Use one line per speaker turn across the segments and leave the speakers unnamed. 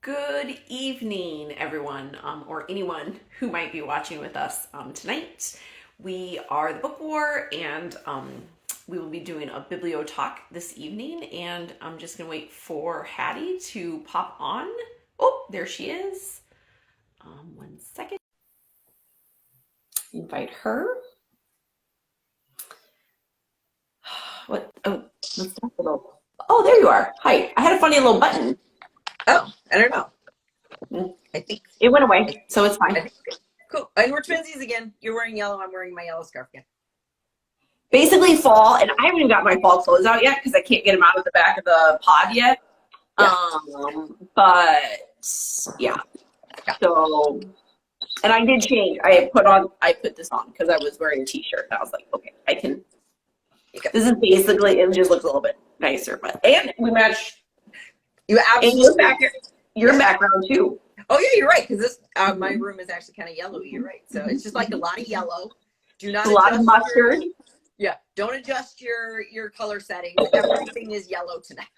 Good evening, everyone, or anyone who might be watching with us tonight. We are the Book War, and we will be doing a Biblio talk this evening. And I'm just gonna wait for Hattie to pop on. Oh, there she is. 1 second. Invite her. What? Oh, let's talk a little. Oh, there you are. Hi. I had a funny little button.
Oh, I don't know. I think
it went away, so it's fine.
Cool. And we're twinsies again. You're wearing yellow. I'm wearing my yellow scarf again.
Basically fall, and I haven't even got my fall clothes out yet because I can't get them out of the back of the pod yet.
Yeah.
But yeah. So, and I did change. I put this on because I was wearing a t-shirt, and I was like, okay, I can. This is basically, it just looks a little bit nicer, and we match.
You absolutely.
And your background too.
Oh yeah, you're right. Because this my room is actually kind of yellowy. You're right. So it's just like a lot of yellow. Do not.
A lot of mustard.
Don't adjust your color settings. Everything is yellow tonight.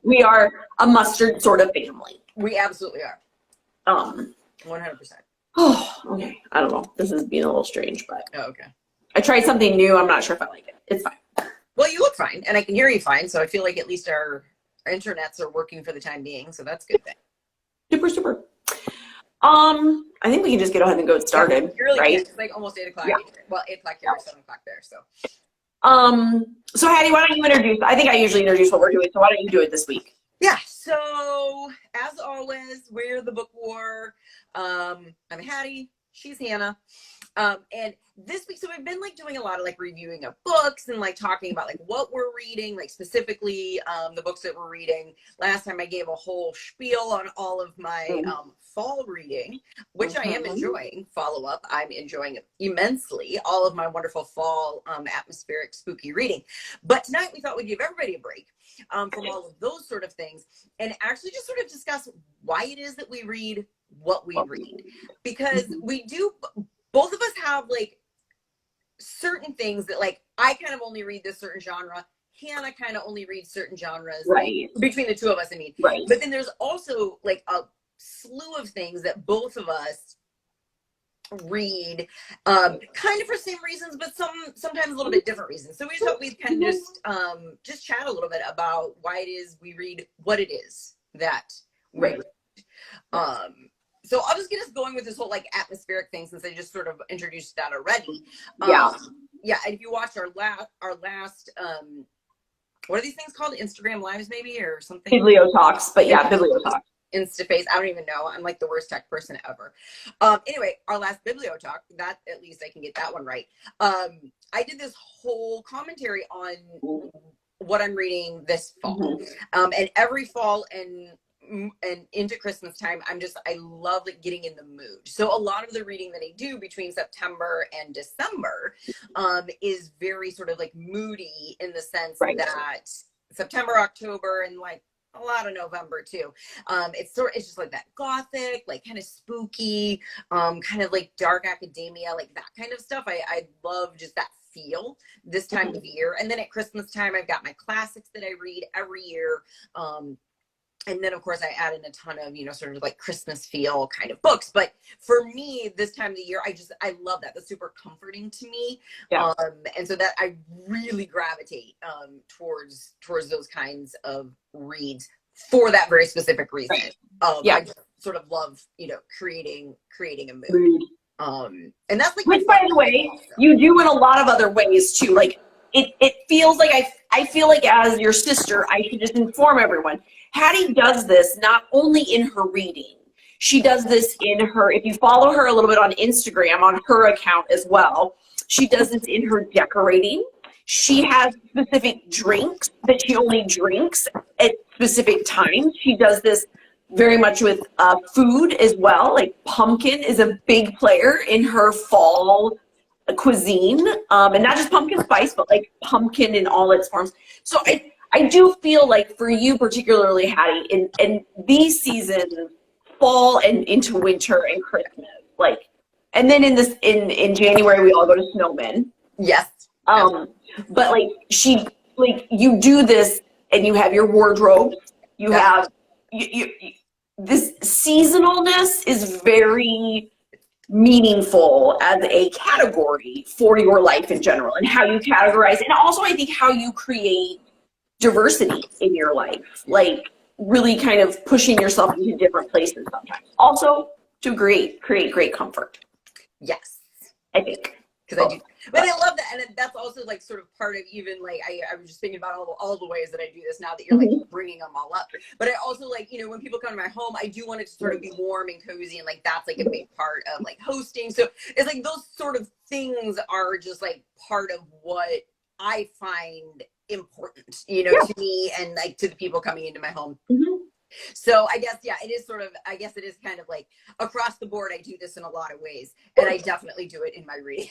We are a mustard sort of family.
We absolutely are. 100%.
Oh, okay. I don't know. This is being a little strange, but
okay.
I tried something new. I'm not sure if I like it. It's fine.
Well, you look fine, and I can hear you fine. So I feel like at least our internets are working for the time being. So that's a good thing.
Super. I think we can just get ahead and go started.
Yeah, really
right?
It's like almost 8 o'clock. Yeah. Well, 8 o'clock here, 7 o'clock there. So.
So Hattie, why don't you introduce? I think I usually introduce what we're doing. So why don't you do it this week?
Yeah. So as always, we're the Book War. I'm Hattie. She's Hannah. And this week, so we've been like doing a lot of like reviewing of books and like talking about like what we're reading, like specifically the books that we're reading. Last time I gave a whole spiel on all of my fall reading, which I am enjoying. Follow up, I'm enjoying immensely all of my wonderful fall atmospheric spooky reading. But tonight we thought we'd give everybody a break from all of those sort of things and actually just sort of discuss why it is that we read what we read, because we do. Both of us have like certain things that like I kind of only read this certain genre. Hannah kind of only reads certain genres.
Right.
Between the two of us, I mean.
Right.
But then there's also like a slew of things that both of us read kind of for same reasons, but sometimes a little bit different reasons. So we just thought we'd kind of just chat a little bit about why it is we read what it is that we read. So I'll just get us going with this whole like atmospheric thing since I just sort of introduced that already. Yeah. And if you watched our last what are these things called? Instagram lives maybe or something?
Biblio talks, but yeah, Biblio talks.
Instaface. I don't even know. I'm like the worst tech person ever. Anyway, our last Biblio talk, that at least I can get that one right. I did this whole commentary on what I'm reading this fall. And every fall and into Christmas time, I love like getting in the mood. So a lot of the reading that I do between September and December is very sort of like moody in the sense that September, October, and like a lot of November too. It's just like that gothic, like kind of spooky, kind of like dark academia, like that kind of stuff. I love just that feel this time of year. And then at Christmas time, I've got my classics that I read every year. And then, of course, I add in a ton of, sort of like Christmas feel kind of books. But for me, this time of the year, I love that. That's super comforting to me. Yeah. And so that I really gravitate towards those kinds of reads for that very specific reason. I just sort of love, creating a mood. And that's like,
which, by the way, you do in a lot of other ways too. Like it feels like I feel like as your sister, I should just inform everyone. Hattie does this not only in her reading, she does this in her, if you follow her a little bit on Instagram, on her account as well, she does this in her decorating. She has specific drinks that she only drinks at specific times. She does this very much with food as well. Like pumpkin is a big player in her fall cuisine, and not just pumpkin spice, but like pumpkin in all its forms. So I do feel like for you particularly, Hattie, in these seasons, fall and into winter and Christmas, like, and then in January we all go to Snowman.
Yes.
But like you do this and you have your wardrobe, you have this seasonalness is very meaningful as a category for your life in general, and how you categorize, and also I think how you create diversity in your life, like really kind of pushing yourself into different places sometimes. Also to create great comfort.
Yes.
I think.
Because I do, but I love that, and that's also like sort of part of even like I was just thinking about all the ways that I do this now that you're like bringing them all up. But I also like, you know, when people come to my home, I do want it to sort of be warm and cozy, and like that's like a big part of like hosting. So it's like those sort of things are just like part of what I find important, you know, to me and like to the people coming into my home. So I guess, yeah, it is sort of, I guess it is kind of like across the board. I do this in a lot of ways, and I definitely do it in my reading,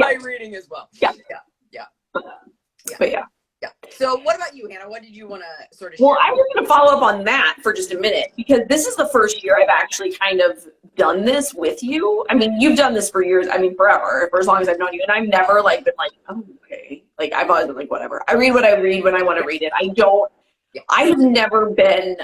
my reading as well.
Yeah. But yeah.
So what about you, Hannah? What did you want to sort of share?
Well, I was going to follow up on that for just a minute, because this is the first year I've actually kind of done this with you. I mean, you've done this for years. I mean, forever, for as long as I've known you. And I've never like been like, oh, okay. Like I've always been like, whatever. I read what I read when I want to read it. I have never been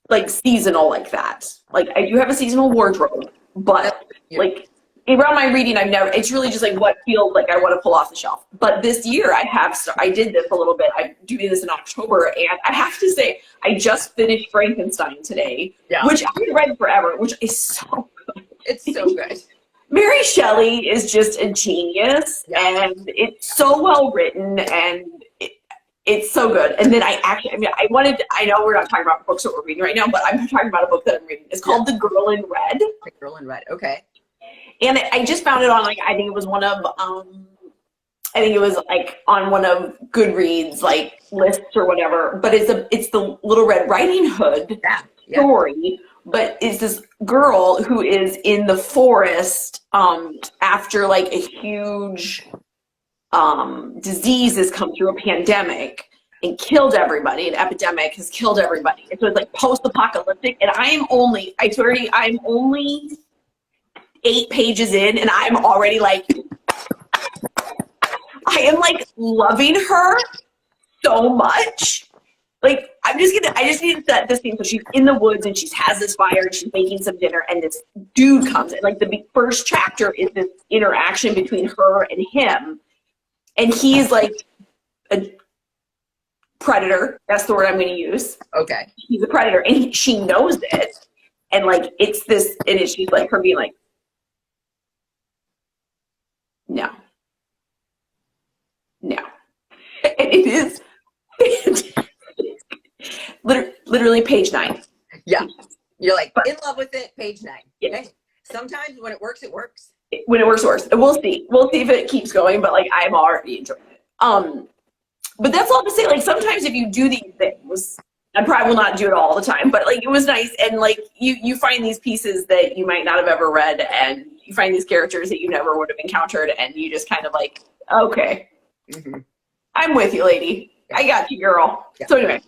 like seasonal like that. Like I do have a seasonal wardrobe, but like around my reading, it's really just like what feels like I want to pull off the shelf. But this year I did this a little bit. I'm doing this in October, and I have to say, I just finished Frankenstein today, which I read forever, which is so good.
It's so good.
Mary Shelley is just a genius, and it's so well written, and it's so good. And then I know we're not talking about books that we're reading right now, but I'm talking about a book that I'm reading. It's called The Girl in Red.
The Girl in Red, okay.
And I just found it on like, I think it was one of Goodreads like lists or whatever. But it's the Little Red Riding Hood story. But it's this girl who is in the forest after like a huge disease has come through, a pandemic, and killed everybody. An epidemic has killed everybody. And so it's like post-apocalyptic. And I swear to you, I'm only 8 pages in, and I'm already like, I am like loving her so much. Like I just need to set this scene. So she's in the woods and she has this fire and she's making some dinner, and this dude comes in. Like the first chapter is this interaction between her and him. And he's like a predator. That's the word I'm going to use.
Okay.
He's a predator, and she knows it. And like, it's this, and she's like, her being like, no. And it is literally page 9.
Yeah. You're like in love with it, page 9. Yeah. Okay. Sometimes when it works, it works.
When it works, it works. We'll see if it keeps going, but like I'm already enjoying it. But that's all to say, like sometimes if you do these things, I probably will not do it all the time, but like it was nice, and like you find these pieces that you might not have ever read, and you find these characters that you never would have encountered, and you just kind of like, okay, I'm with you, lady. I got you, girl. So anyway,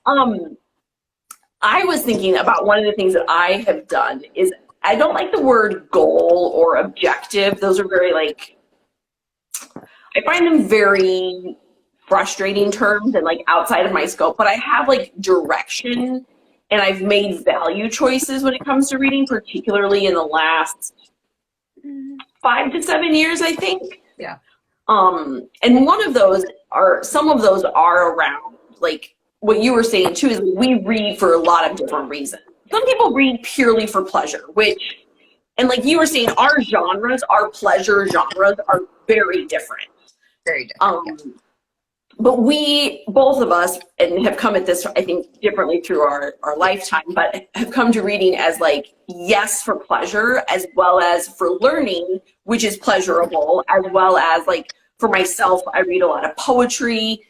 I was thinking about one of the things that I have done is, I don't like the word goal or objective. Those are very like, I find them very frustrating terms and like outside of my scope, but I have like direction, and I've made value choices when it comes to reading, particularly in the last 5 to 7 years, I think.
Yeah.
And some of those are around like what you were saying too, is we read for a lot of different reasons. Some people read purely for pleasure, and like you were saying, our pleasure genres are very different.
Very different.
But we, both of us, and have come at this, I think, differently through our lifetime, but have come to reading as like, yes, for pleasure, as well as for learning, which is pleasurable, as well as like, for myself, I read a lot of poetry.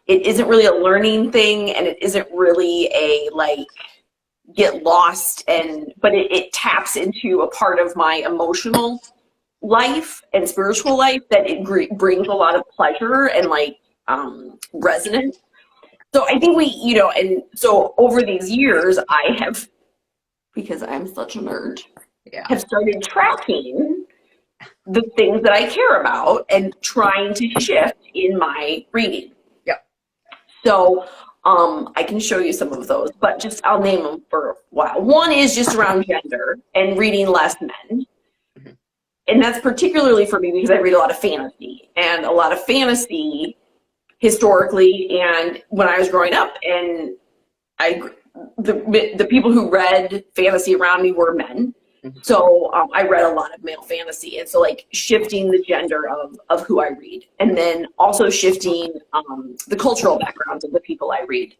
It isn't really a learning thing, and it isn't really a like get lost, but it taps into a part of my emotional life and spiritual life that it brings a lot of pleasure and like resonance. So I think and so over these years I have, because I'm such a nerd, have started tracking the things that I care about and trying to shift in my reading. So I can show you some of those, but just I'll name them for a while. One is just around gender and reading less men. And that's particularly for me because I read a lot of fantasy, and a lot of fantasy historically, and when I was growing up, and the people who read fantasy around me were men. So I read a lot of male fantasy, and so like shifting the gender of who I read, and then also shifting the cultural backgrounds of the people I read.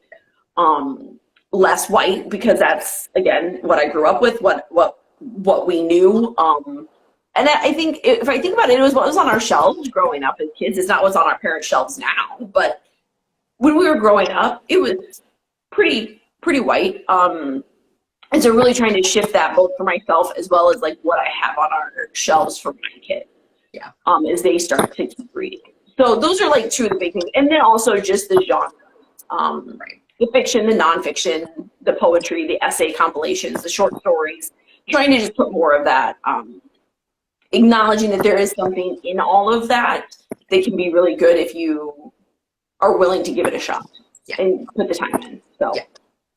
Less white, because that's again what I grew up with, what we knew. And I think if I think about it, it was what was on our shelves growing up as kids. It's not what's on our parents' shelves now, but when we were growing up, it was pretty white. And so really trying to shift that both for myself as well as like what I have on our shelves for my kids.
Yeah.
As they start to keep reading. So those are like two of the big things. And then also just the genre.
Right.
The fiction, the nonfiction, the poetry, the essay compilations, the short stories. Trying to just put more of that. Acknowledging that there is something in all of that that can be really good if you are willing to give it a shot and put the time in. So.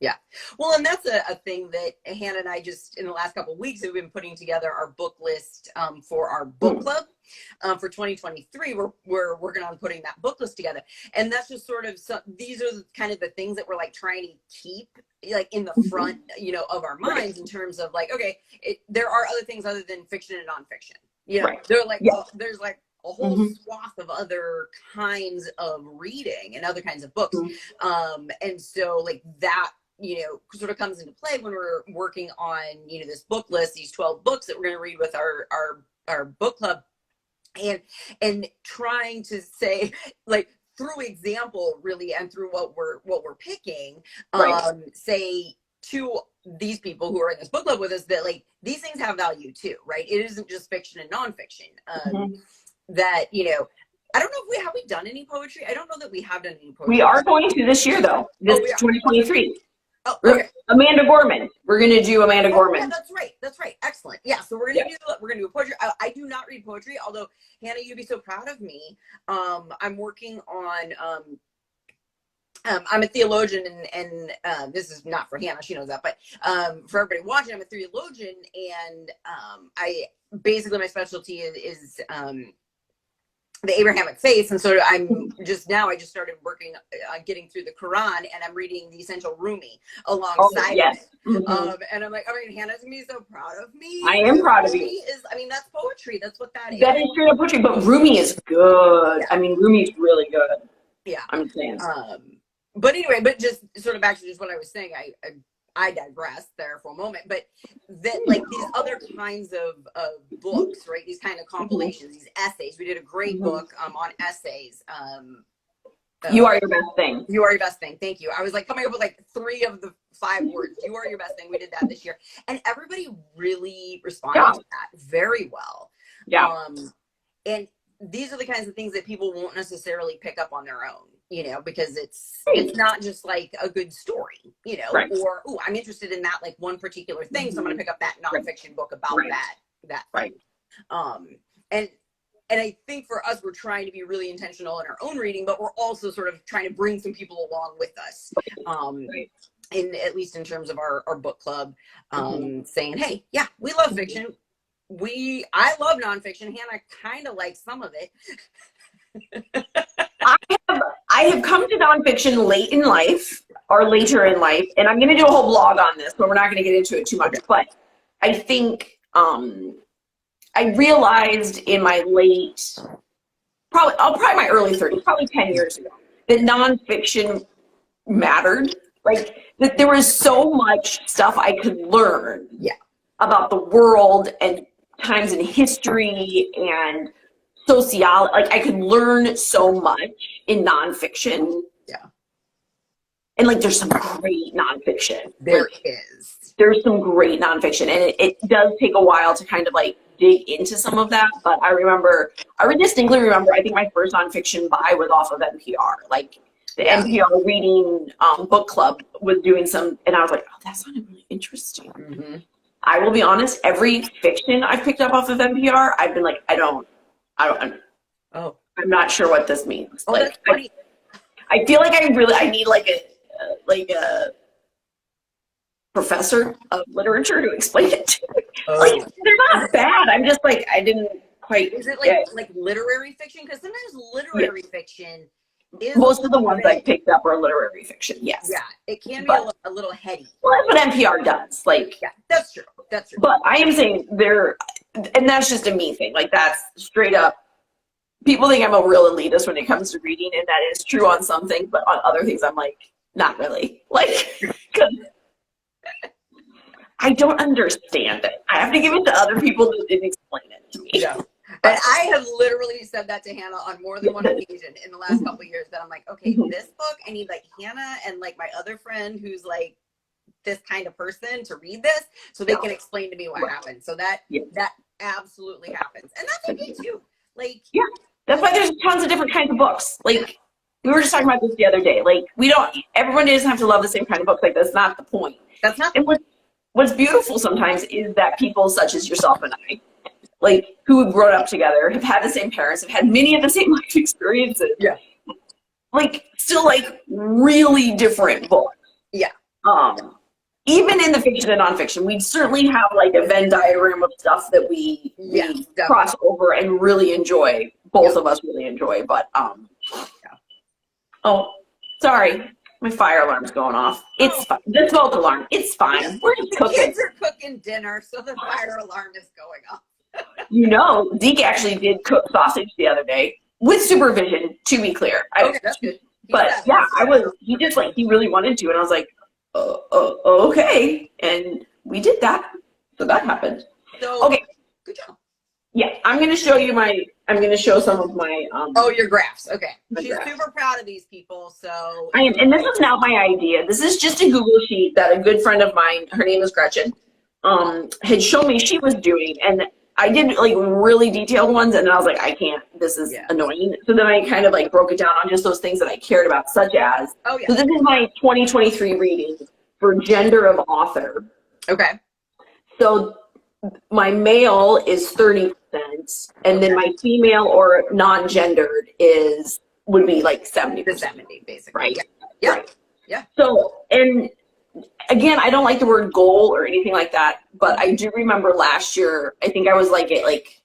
Yeah. Well, and that's a thing that Hannah and I just in the last couple of weeks have been putting together our book list for our book club for 2023. We're working on putting that book list together, and that's just sort of these are kind of the things that we're like trying to keep like in the front, of our minds in terms of like, okay, there are other things other than fiction and nonfiction. They're like there's like a whole swath of other kinds of reading and other kinds of books, and so like that. Sort of comes into play when we're working on, this book list, these 12 books that we're going to read with our book club, and trying to say like through example really and through what we're picking, say to these people who are in this book club with us that like these things have value too, right? It isn't just fiction and nonfiction. That, I don't know if have we done any poetry? I don't know that we have done any poetry.
We are going to this year though. This 2023.
Oh, okay.
Amanda Gorman. We're going to do Amanda Gorman.
Yeah, that's right. Excellent. Yeah, so we're going to do poetry. I do not read poetry, although Hannah, you'd be so proud of me. I'm working on I'm a theologian, and this is not for Hannah, she knows that, but for everybody watching, I'm a theologian, and I basically my specialty is the Abrahamic faith, and so I just started working on getting through the Quran, and I'm reading the Essential Rumi alongside of it. And I'm like, Hannah's gonna be so proud of me.
I am proud of you.
That's poetry. That's what that is.
That is straight up poetry, but Rumi is good. Yeah. Rumi's really good.
Yeah,
I'm saying.
But anyway, but just sort of actually just what I was saying, I digressed there for a moment, but that like these other kinds of books, right? These kind of compilations, these essays. We did a great book on essays.
You are your best thing.
You are your best thing. Thank you. I was like coming up with like 3 of the 5 words. You are your best thing. We did that this year, and everybody really responded to that very well. Yeah. And these are the kinds of things that people won't necessarily pick up on their own. Because it's not just like a good story, or, I'm interested in that, like one particular thing. So I'm going to pick up that nonfiction book about that. Right. And I think for us, we're trying to be really intentional in our own reading, but we're also sort of trying to bring some people along with us. In at least in terms of our book club, saying, hey, yeah, we love fiction. I love nonfiction. Hannah kind of likes some of it.
I have come to nonfiction late in life or later in life, and I'm going to do a whole blog on this, but we're not going to get into it too much. But I think I realized in my probably my early 30s, probably 10 years ago, that nonfiction mattered. Like that there was so much stuff I could learn about the world and times in history and sociology. Like I could learn so much in nonfiction. Yeah. And like there's some great nonfiction. There's some great nonfiction, and it does take a while to kind of like dig into some of that. But I distinctly remember, I think my first nonfiction buy was off of NPR. Like the NPR reading book club was doing some, and I was like, oh, that sounded really interesting. I will be honest, every fiction I've picked up off of NPR, I've been like, I'm not sure what this means.
Oh, that's funny.
I feel like I need like a professor of literature to explain it to me.
Oh.
Like, they're not bad. I'm just like, I didn't quite.
Is it
get
like literary fiction? Because sometimes literary fiction is
most of the ones I picked up are literary fiction. Yes.
Yeah, it can be a little heady.
Well, that's what NPR does. Like,
yeah, that's true. That's true.
But I am saying and that's just a me thing. Like, that's straight up. People think I'm a real elitist when it comes to reading, and that is true on some things, but on other things, I'm like, not really. Like, because I don't understand it. I have to give it to other people that didn't explain it to me.
Yeah. And I have literally said that to Hannah on more than one occasion in the last couple of years, that I'm like, okay, this book, I need like Hannah and like my other friend who's like this kind of person to read this so they can explain to me what happened. So that absolutely happens. And that's okay too. Like,
yeah, that's why there's tons of different kinds of books. Like, we were just talking about this the other day. Like, everyone doesn't have to love the same kind of books. Like, that's not the point.
That's not.
And what's beautiful sometimes is that people such as yourself and I, like, who have grown up together, have had the same parents, have had many of the same life experiences.
Yeah.
Like, still like really different books.
Yeah.
Even in the fiction and nonfiction, we certainly have like a Venn diagram of stuff that we cross over and really enjoy. Both of us really enjoy, but oh, sorry. My fire alarm's going off. It's fine. The smoke alarm. It's fine. We're just cooking.
The kids are cooking dinner, so the fire alarm is going off.
You know, Zeke actually did cook sausage the other day with supervision, to be clear.
Okay, that's good.
But yeah, he really wanted to, and I was like, okay. And we did that. So that happened.
So,
okay.
Good job.
Yeah, I'm going to show some of my,
your graphs. Okay. She's
graphs.
Super proud of these people. So
I am, and this is not my idea. This is just a Google sheet that a good friend of mine, her name is Gretchen, had shown me she was doing. And I did like really detailed ones, and then I was like, I can't, this is annoying. So then I kind of like broke it down on just those things that I cared about, such as, so this is my 2023 reading for gender of author.
Okay.
So my male is 30%, and then my female or non-gendered would be like 70%.
The 70, basically.
Right.
Yeah.
Right.
Yeah.
So, and again, I don't like the word goal or anything like that, but I do remember last year, I think I was like at like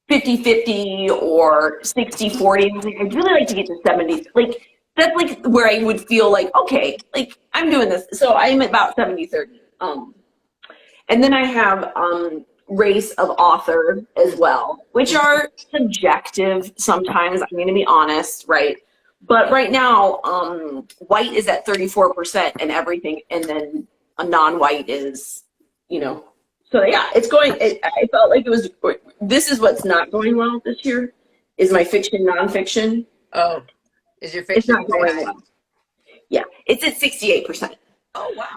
50-50 or 60-40. I was like, I'd really like to get to 70. Like, that's like where I would feel like, okay, like I'm doing this. So I'm about 70-30. And then I have race of author as well, which are subjective sometimes. I'm going to be honest, right? But right now, white is at 34% and everything, and then a non-white is, so yeah, it's going, I felt like this is what's not going well this year, is my fiction, nonfiction.
Oh, is your fiction?
It's not going well. Yeah, it's at 68%.
Oh, wow.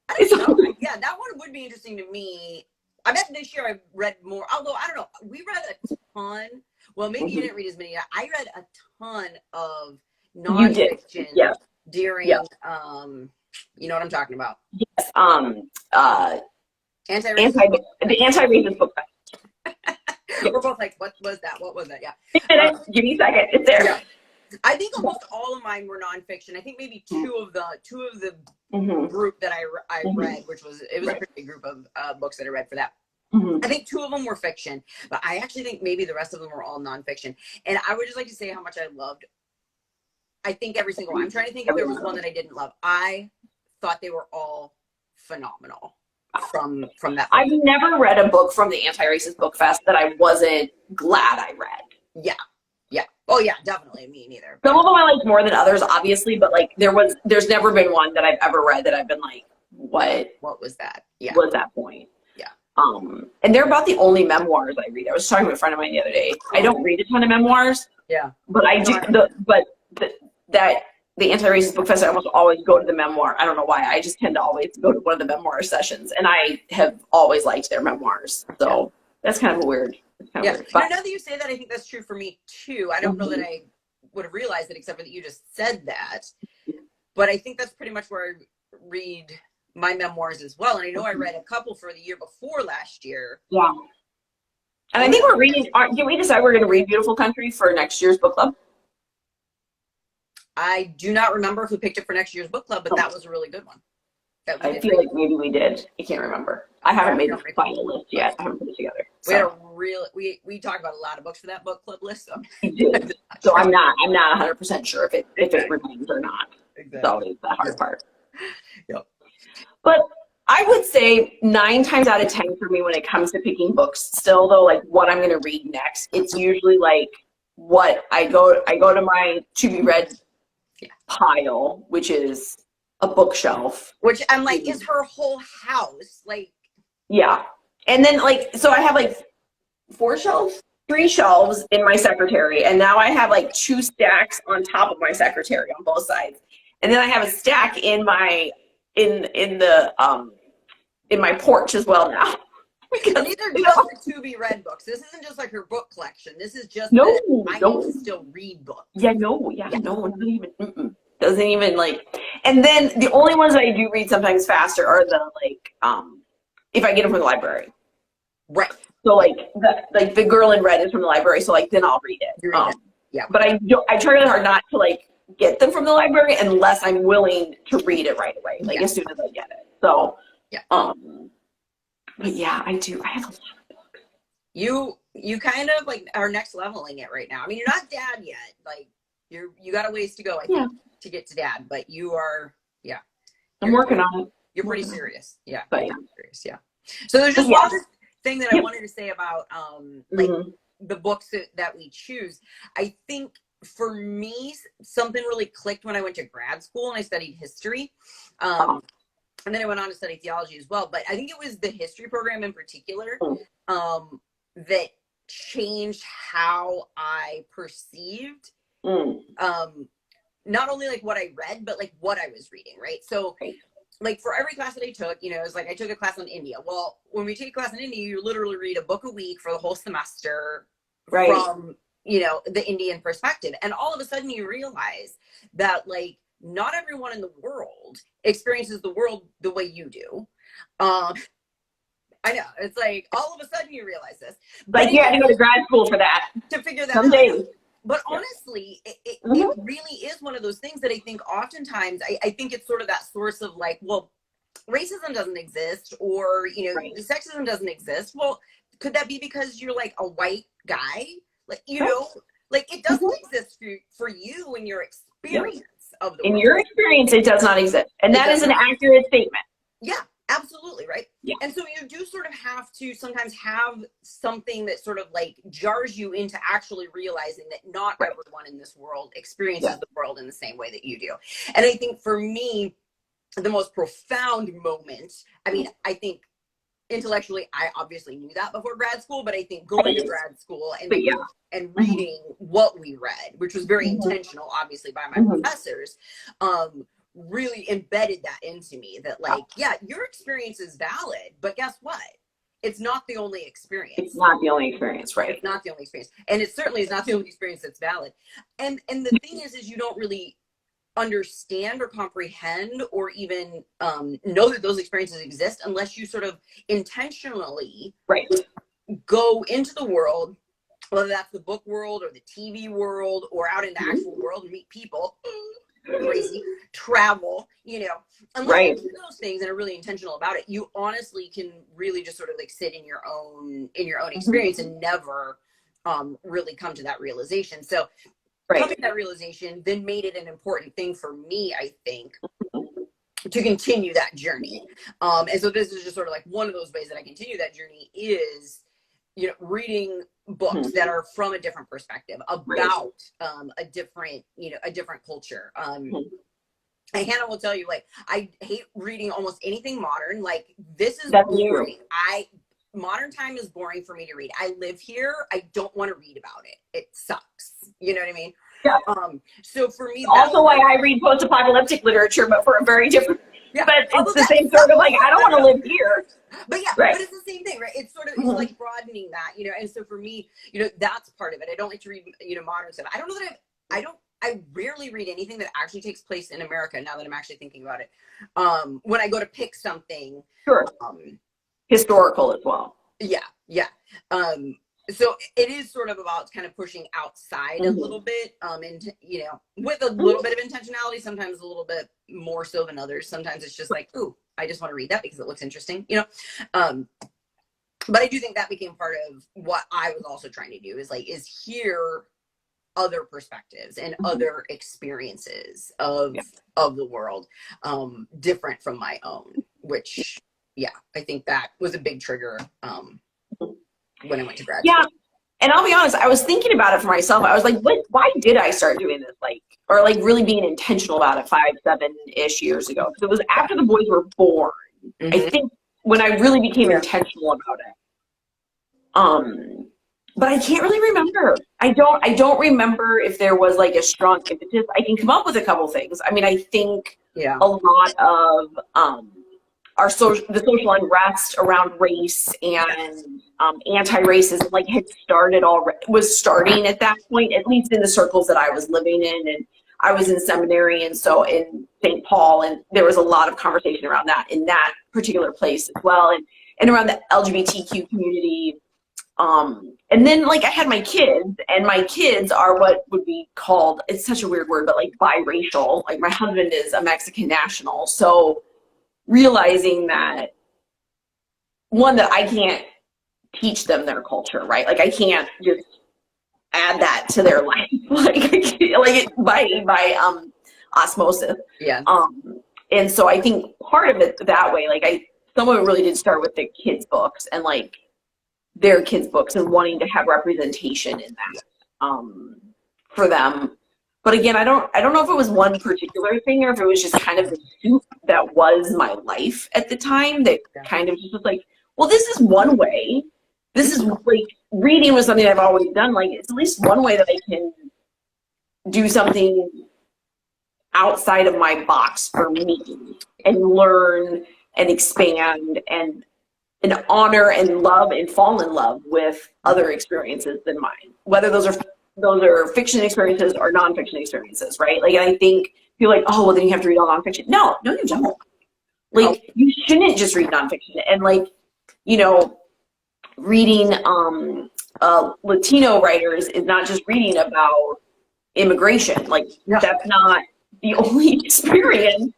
I don't know. Yeah, that one would be interesting to me. I bet this year I've read more, although I don't know. We read a ton. Well, maybe you didn't read as many. I read a ton of nonfiction during, you know what I'm talking about?
Yes.
The
anti-racist book fest.
We're both like, what was that? What was that? Yeah.
Give me a second. It's there.
Yeah. I think almost all of mine were nonfiction. I think maybe two of the group that I read, which was a pretty big group of books that I read for that. I think two of them were fiction, but I actually think maybe the rest of them were all nonfiction. And I would just like to say how much I loved. I think every single one. I'm trying to think if there was one that I didn't love. I thought they were all phenomenal from that book.
I've never read a book from the Anti-Racist Book Fest that I wasn't glad I read.
Yeah. Yeah. Oh yeah, definitely. Me neither.
Some of them I like more than others, obviously, but like there's never been one that I've ever read that I've been like, what
was that? Yeah.
Was that point?
Yeah.
And they're about the only memoirs I read. I was talking to a friend of mine the other day. I don't read a ton of memoirs.
Yeah.
But I do the Anti-Racist Book Fest, I almost always go to the memoir. I don't know why. I just tend to always go to one of the memoir sessions, and I have always liked their memoirs. So that's kind of a weird.
Weird. But now that you say that, I think that's true for me too. I don't know that I would have realized it, except for that you just said that. But I think that's pretty much where I read my memoirs as well. And I know I read a couple for the year before last year.
Yeah. And I think we're reading. Did we decide we're going to read Beautiful Country for next year's book club?
I do not remember who picked it for next year's book club, but that was a really good one.
I feel like maybe we did. I can't remember. I haven't made the final list yet. I haven't put it together.
We had a real we talked about a lot of books for that book club list. So
we did. So I'm not 100% sure if it remains or not. Exactly. It's always the hard part.
Yep.
But I would say 9 times out of 10 for me when it comes to picking books, still though, like what I'm going to read next, it's usually like what I go to my to be read pile, which is a bookshelf.
Which I'm like, is her whole house like?
Yeah. And then like, so I have like 3 shelves in my secretary, and now I have like 2 stacks on top of my secretary on both sides. And then I have a stack in my in my porch as well now.
Because these are just the to be read books. This isn't just like her book collection. This is just I need to still read books.
No, not even. Doesn't even like. And then the only ones that I do read sometimes faster are the like if I get them from the library.
Right.
So like the Girl in Red is from the library, so like then I'll read it.
Yeah.
But I try really hard not to like get them from the library unless I'm willing to read it right away, like as soon as I get it. So but yeah, I do. I have a lot of books.
You kind of like are next leveling it right now. I mean, you're not dad yet. Like you got a ways to go, I think, to get to dad. But you are,
I'm working on it.
You're pretty serious,
But
serious, So there's just one thing that I wanted to say about like the books that we choose. I think for me, something really clicked when I went to grad school and I studied history. And then I went on to study theology as well. But I think it was the history program in particular that changed how I perceived not only like what I read, but like what I was reading, right? So like for every class that I took, it was like I took a class on India. Well, when we take a class on India, you literally read a book a week for the whole semester from, the Indian perspective. And all of a sudden you realize that like not everyone in the world experiences the world the way you do. I know, it's like all of a sudden you realize this.
Like you had to go to grad school for that.
To figure that
Someday.
out. But honestly, it really is one of those things that I think oftentimes, I think it's sort of that source of like, well, racism doesn't exist or, sexism doesn't exist. Well, could that be because you're like a white guy? Like, like it doesn't exist for you in your experience of the world. In your
experience, it does not exist. And that is an accurate statement.
Yeah. Absolutely, right?
Yeah.
And so you do sort of have to sometimes have something that sort of like jars you into actually realizing that not everyone in this world experiences the world in the same way that you do. And I think for me, the most profound moment, I mean, I think intellectually, I obviously knew that before grad school, but I think going to grad school and reading what we read, which was very intentional, obviously, by my professors, really embedded that into me that like, your experience is valid, but guess what? It's not the only experience.
It's not the only experience, right?
It's not the only experience. And it certainly is not the only experience that's valid. And the thing is you don't really understand or comprehend or even know that those experiences exist unless you sort of intentionally go into the world, whether that's the book world or the TV world or out in the actual world and meet people. Crazy travel, unless you do those things and are really intentional about it, you honestly can really just sort of like sit in your own experience and never really come to that realization. So coming to that realization then made it an important thing for me, I think, to continue that journey. And so this is just sort of like one of those ways that I continue that journey is reading books that are from a different perspective about a different culture. And Hannah will tell you, like, I hate reading almost anything modern. Like, this is boring. Modern time is boring for me to read. I live here. I don't want to read about it. It sucks. You know what I mean?
Yeah.
So for me,
also why I read post-apocalyptic literature, but for a very different. Yeah. But it's the same sort of like, I don't want to live here.
But but it's the same thing, right? It's sort of it's like broadening that, and so for me, that's part of it. I don't like to read, modern stuff. I don't know that I rarely read anything that actually takes place in America now that I'm actually thinking about it. When I go to pick something.
Sure. Historical as well.
Yeah. so it is sort of about kind of pushing outside a little bit, and you know, with a little bit of intentionality, sometimes a little bit more so than others. Sometimes it's just like, ooh, I just want to read that because it looks interesting, you know. But I do think that became part of what I was also trying to do, is hear other perspectives and other experiences of the world, different from my own, which I think that was a big trigger when I went to grad school.
And I'll be honest, I was thinking about it for myself. I was like, why did I start doing this? Or really being intentional about it 5, 7-ish years ago. Because it was after the boys were born, I think, when I really became intentional about it. But I can't really remember. I don't remember if there was like a strong impetus. I can come up with a couple things. I mean, I think a lot of the social unrest around race and anti-racism was starting at that point, at least in the circles that I was living in. And I was in seminary, and so in St. Paul, and there was a lot of conversation around that in that particular place as well, and around the LGBTQ community. And then I had my kids, and my kids are what would be called, it's such a weird word, but biracial. My husband is a Mexican national. So realizing that, one, that I can't teach them their culture, right? I can't just add that to their life, by osmosis.
Yeah.
And so I think part of it that way, some of it really did start with the kids' books and their kids' books and wanting to have representation in that for them. But again, I don't know if it was one particular thing or if it was just kind of the soup that was my life at the time that kind of just was well, this is one way. This is reading was something I've always done. It's at least one way that I can do something outside of my box for me and learn and expand and honor and love and fall in love with other experiences than mine, whether those are fiction experiences or nonfiction experiences, right? And I think people are oh, well, then you have to read all nonfiction. No, you don't. You shouldn't just read nonfiction. And reading Latino writers is not just reading about immigration. That's not the only experience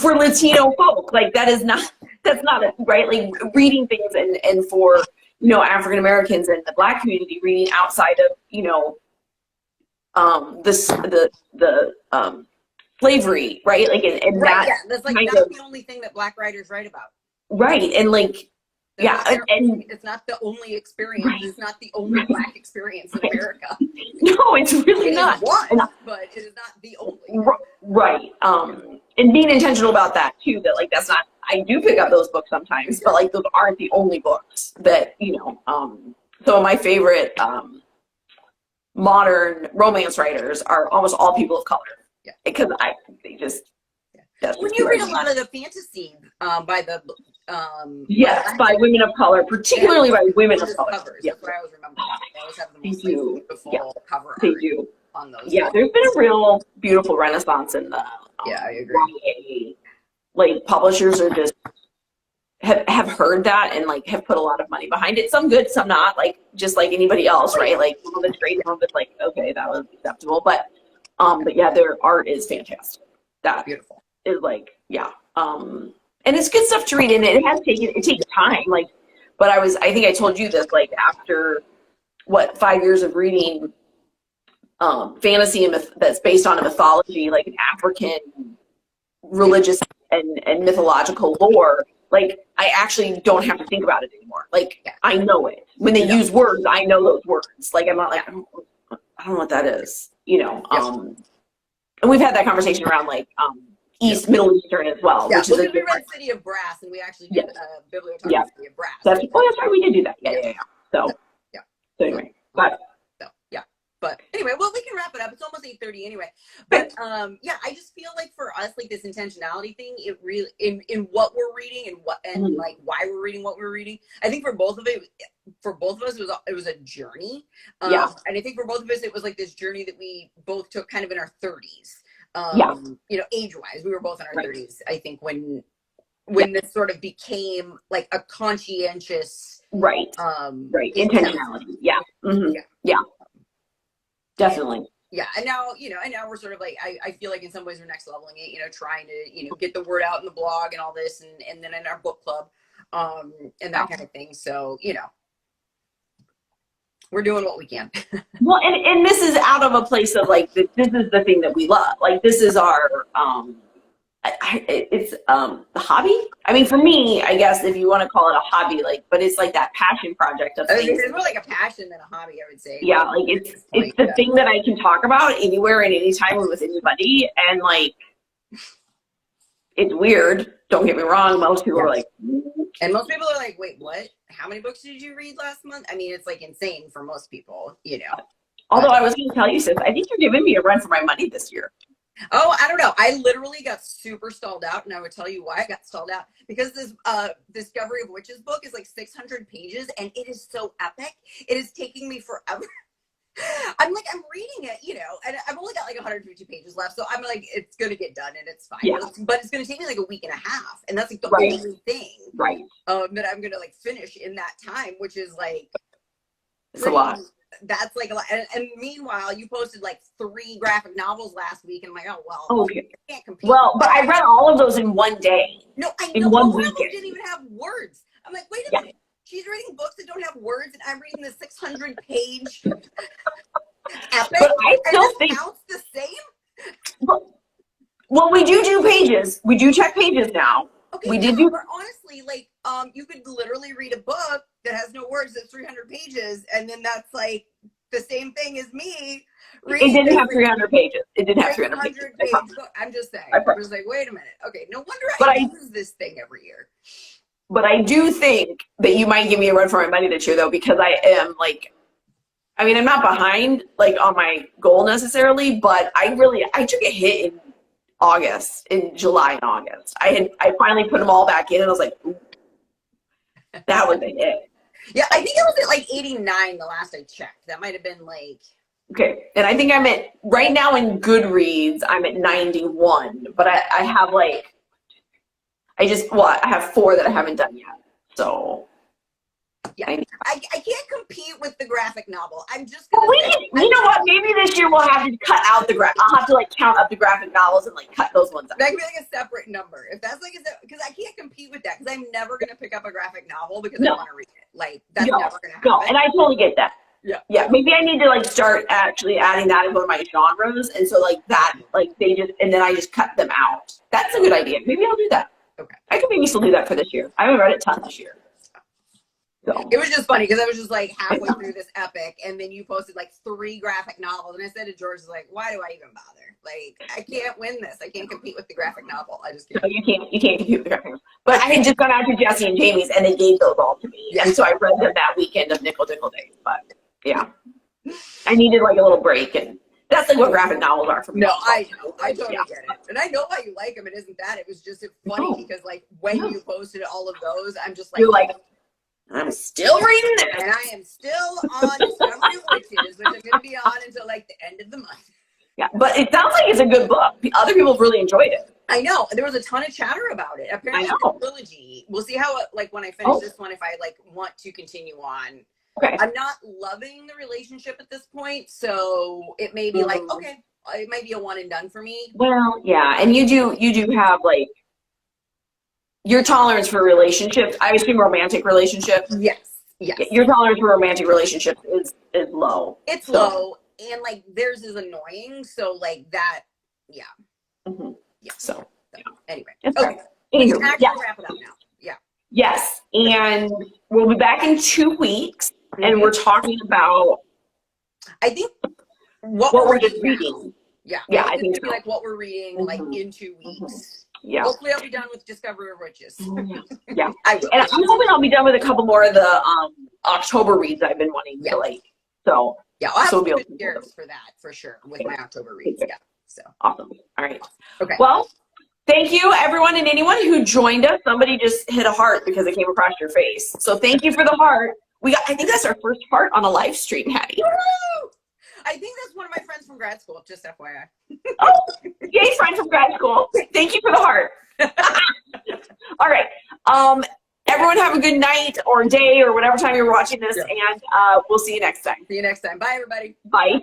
for Latino folk. That's not it, right? Reading things and for African Americans and the Black community, reading outside of the slavery, right? And
right, that's not the only thing that Black writers write about,
right? And and
it's not the only experience. Right. It's not the only Black experience in America.
No, it's really not.
One, but it is not the only.
Right. And being intentional about that too. That that's not. I do pick up those books sometimes, but those aren't the only books that So my favorite modern romance writers are almost all people of color. Yeah. Because they just.
When you read a lot of the fantasy by the
by women of color, particularly by women of color.
Covers. That's what I always remember. They always have the most beautiful cover art.
They do
on those.
Yeah, there's been a real beautiful renaissance in the
I agree.
Publishers are just have heard that and have put a lot of money behind it. Some good, some not. Just like anybody else, right? Some of it's great, some of it's okay, that was acceptable. But yeah, their art is fantastic. That's
beautiful.
Is and it's good stuff to read, and it takes time. But I think I told you this, after 5 years of reading fantasy and that's based on a mythology, an African religious and mythological lore, I actually don't have to think about it anymore. I know it. When they use words, I know those words. I'm not I don't know what that is, and we've had that conversation around Middle Eastern as well.
Yeah, which is we read City of Brass, and we actually did Biblio talk City of Brass.
That's right, we did do that. Yeah. So anyway,
but anyway, well, we can wrap it up. It's almost 8:30 anyway. But I just feel for us, this intentionality thing, it really in what we're reading and why we're reading what we're reading. I think for both of us, it was a journey. And I think for both of us, it was this journey that we both took kind of in our 30s. Age-wise, we were both in our 30s. I think when when this sort of became like a conscientious
right intentionality. Yeah. Mm-hmm. Yeah, definitely.
Yeah, and now we're sort of like I feel like in some ways we're next leveling it, trying to get the word out in the blog and all this, and then in our book club, and that kind of thing. So we're doing what we can.
Well, and this is out of a place of like this is the thing that we love. Like this is our it's the hobby. I mean, for me, I guess if you want to call it a hobby, like, but it's like that passion project of things.
It's more like a passion than a hobby, I would say.
Yeah, like it's the thing that I can talk about anywhere and anytime with anybody, and like it's weird. Don't get me wrong. Most people are like,
and most people are like, wait, what? How many books did you read last month? I mean, it's like insane for most people,
Although I was going to tell you, sis, I think you're giving me a run for my money this year.
Oh, I don't know. I literally got super stalled out, and I would tell you why I got stalled out. Because this Discovery of Witches book is like 600 pages, and it is so epic. It is taking me forever. I'm reading it, and I've only got like 150 pages left, so I'm like, it's going to get done, and it's fine.
Yeah.
But it's going to take me like a week and a half, and that's like the only thing that I'm going to like finish in that time, which is like...
It's a lot.
That's like a lot. And meanwhile, you posted like 3 graphic novels last week, and I'm like, oh well,
okay.
I can't compete.
Well, but I read all of those in one day.
No, I know.
In one
weekend.
weekend.
Didn't even have words. I'm like, wait a minute. She's reading books that don't have words, and I'm reading the 600-page epic.
But I still think
counts the same.
Well, we do pages. We do check pages now.
Okay,
we did do.
But honestly, like, you could literally read a book that has no words that's 300 pages, and then that's like the same thing as me.
It didn't have 300 pages. It didn't have 300 pages.
I'm just saying. I was like, wait a minute. Okay, no wonder I use this thing every year.
But I do think that you might give me a run for my money this year, though, because I am like, I mean, I'm not behind like on my goal necessarily, but I took a hit in July and August. I finally put them all back in, and I was like, ooh, that was a hit.
Yeah, I think it was at like 89 the last I checked. That might have been like...
Okay, and I think I'm at, right now in Goodreads, I'm at 91, but I have like, I have 4 that I haven't done yet, so.
Yeah, I can't compete with the graphic novel. I'm just
gonna you know what, maybe this year we'll have to cut out I'll have to like count up the graphic novels and like cut those ones out.
That could be like a separate number. If that's like, because I can't compete with that, because I'm never going to pick up a graphic novel because I want to read it. Like, that's never going to happen.
No, and I totally get that.
Yeah.
Maybe I need to like start actually adding that in one of my genres, and so like that, like and then I just cut them out. That's a good idea. Maybe I'll do that.
Okay.
I could maybe still do that for this year. I haven't read a ton this year. So.
It was just funny because I was just like halfway through this epic, and then you posted like 3 graphic novels, and I said to George, like, why do I even bother? Like, I can't win this. I can't compete with the graphic novel. I just can't.
No, you can't compete with the graphic novel. But I had just gone out to Jesse and Jamie's, and they gave those all to me, and so I read them that weekend of Nickel Dickle Days. But yeah, I needed like a little break, and that's like what graphic novels are for me.
No, I know. I totally get it. And I know why you like them. It isn't that. It was just funny because like when you posted all of those, I'm just like,
you're like, I'm still reading this.
And I am still on Discovery of Witches, which I'm going to be on until like the end of the month.
Yeah, but it sounds like it's a good book. Other people have really enjoyed it.
I know. There was a ton of chatter about it. Apparently, it's a trilogy. We'll see how, like, when I finish this one, if I, like, want to continue on.
Okay.
I'm not loving the relationship at this point, so it may be like, okay, it might be a one and done for me.
Well, yeah, and you do have, like, your tolerance for relationships, I assume romantic relationships.
Yes.
Your tolerance for romantic relationships is low.
It's low, and like theirs is annoying. So like that, yeah.
Mm-hmm.
Yeah.
So
anyway,
okay.
We can actually wrap it up now. Yeah.
Yes, and we'll be back in 2 weeks, and we're talking about.
I think what
we're just reading.
Yeah.
Yeah, I think so.
Like what we're reading, like in 2 weeks.
Yeah.
Hopefully I'll be done with Discovery of Witches.
Yeah.
I will.
And I'm hoping I'll be done with a couple more of the October reads I've been wanting to like. So
yeah, I'll have good years for that for sure with my October reads. Yeah. So
awesome. All right.
Okay.
Well, thank you everyone and anyone who joined us. Somebody just hit a heart because it came across your face. So thank you for the heart. I think that's our first heart on a live stream, Hattie.
Woo! I think that's one of my friends from grad school, just FYI.
Oh, yay, friend from grad school. Thank you for the heart. All right. Everyone have a good night or day or whatever time you're watching this,
Yeah.
and we'll see you next time.
See you next time. Bye, everybody.
Bye.